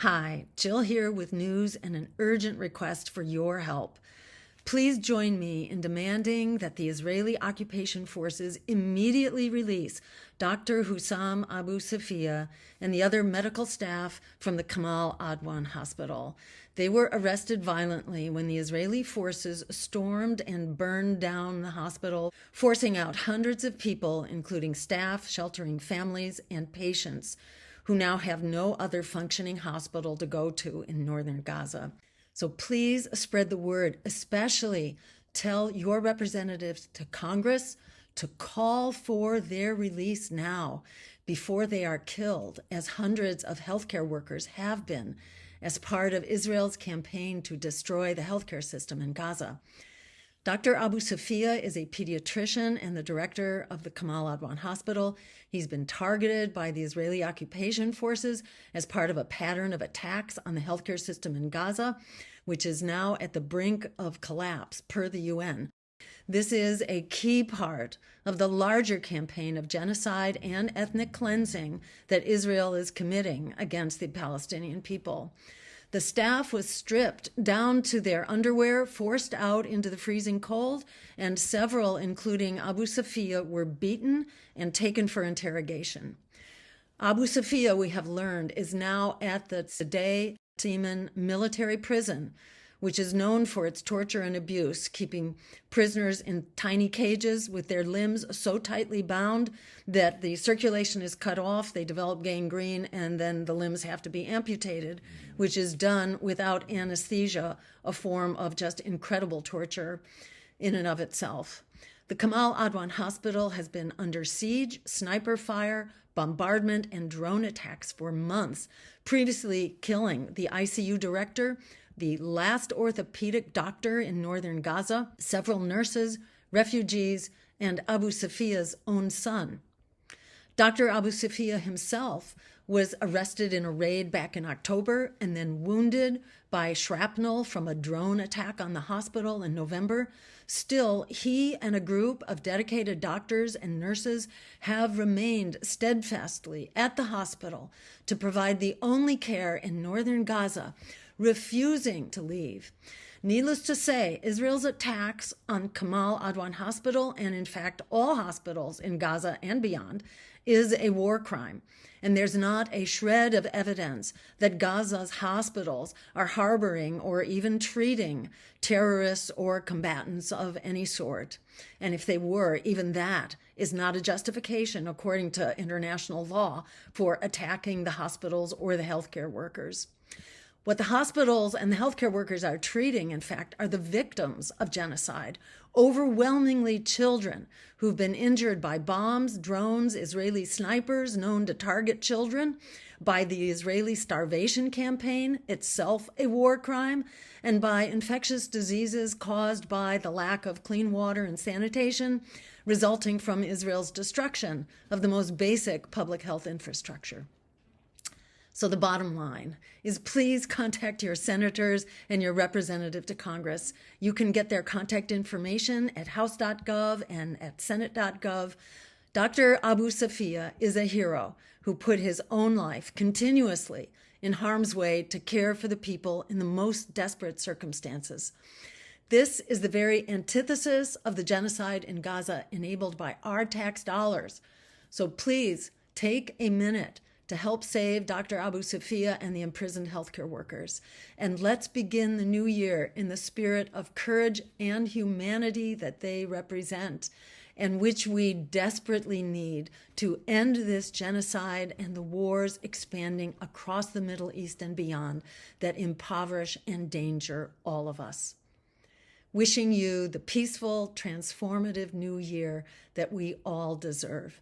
Hi, Jill here with news and an urgent request for your help. Please join me in demanding that the Israeli occupation forces immediately release Dr. Hussam Abu Safia and the other medical staff from the Kamal Adwan Hospital. They were arrested violently when the Israeli forces stormed and burned down the hospital, forcing out hundreds of people, including staff, sheltering families, and patients, who now have no other functioning hospital to go to in northern Gaza. So please spread the word, especially tell your representatives to Congress to call for their release now before they are killed, as hundreds of healthcare workers have been as part of Israel's campaign to destroy the healthcare system in Gaza. Dr. Abu Safia is a pediatrician and the director of the Kamal Adwan Hospital. He's been targeted by the Israeli occupation forces as part of a pattern of attacks on the healthcare system in Gaza, which is now at the brink of collapse, per the UN. This is a key part of the larger campaign of genocide and ethnic cleansing that Israel is committing against the Palestinian people. The staff was stripped down to their underwear, forced out into the freezing cold, and several, including Abu Safia, were beaten and taken for interrogation. Abu Safia, we have learned, is now at the Sde Seaman military prison, which is known for its torture and abuse, keeping prisoners in tiny cages with their limbs so tightly bound that the circulation is cut off, they develop gangrene, and then the limbs have to be amputated, which is done without anesthesia, a form of just incredible torture in and of itself. The Kamal Adwan Hospital has been under siege, sniper fire, bombardment, and drone attacks for months, previously killing the ICU director, the last orthopedic doctor in northern Gaza, several nurses, refugees, and Abu Safia's own son. Dr. Abu Safia himself was arrested in a raid back in October and then wounded by shrapnel from a drone attack on the hospital in November. Still, he and a group of dedicated doctors and nurses have remained steadfastly at the hospital to provide the only care in northern Gaza, refusing to leave. Needless to say, Israel's attacks on Kamal Adwan Hospital, and in fact all hospitals in Gaza and beyond, is a war crime. And there's not a shred of evidence that Gaza's hospitals are harboring or even treating terrorists or combatants of any sort. And if they were, even that is not a justification, according to international law, for attacking the hospitals or the healthcare workers. What the hospitals and the healthcare workers are treating, in fact, are the victims of genocide, overwhelmingly children who've been injured by bombs, drones, Israeli snipers known to target children, by the Israeli starvation campaign, itself a war crime, and by infectious diseases caused by the lack of clean water and sanitation, resulting from Israel's destruction of the most basic public health infrastructure. So the bottom line is, please contact your senators and your representative to Congress. You can get their contact information at house.gov and at senate.gov. Dr. Abu Safia is a hero who put his own life continuously in harm's way to care for the people in the most desperate circumstances. This is the very antithesis of the genocide in Gaza enabled by our tax dollars. So please take a minute to help save Dr. Abu Safia and the imprisoned healthcare workers. And let's begin the new year in the spirit of courage and humanity that they represent, and which we desperately need to end this genocide and the wars expanding across the Middle East and beyond that impoverish and endanger all of us. Wishing you the peaceful, transformative new year that we all deserve.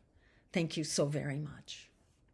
Thank you so very much.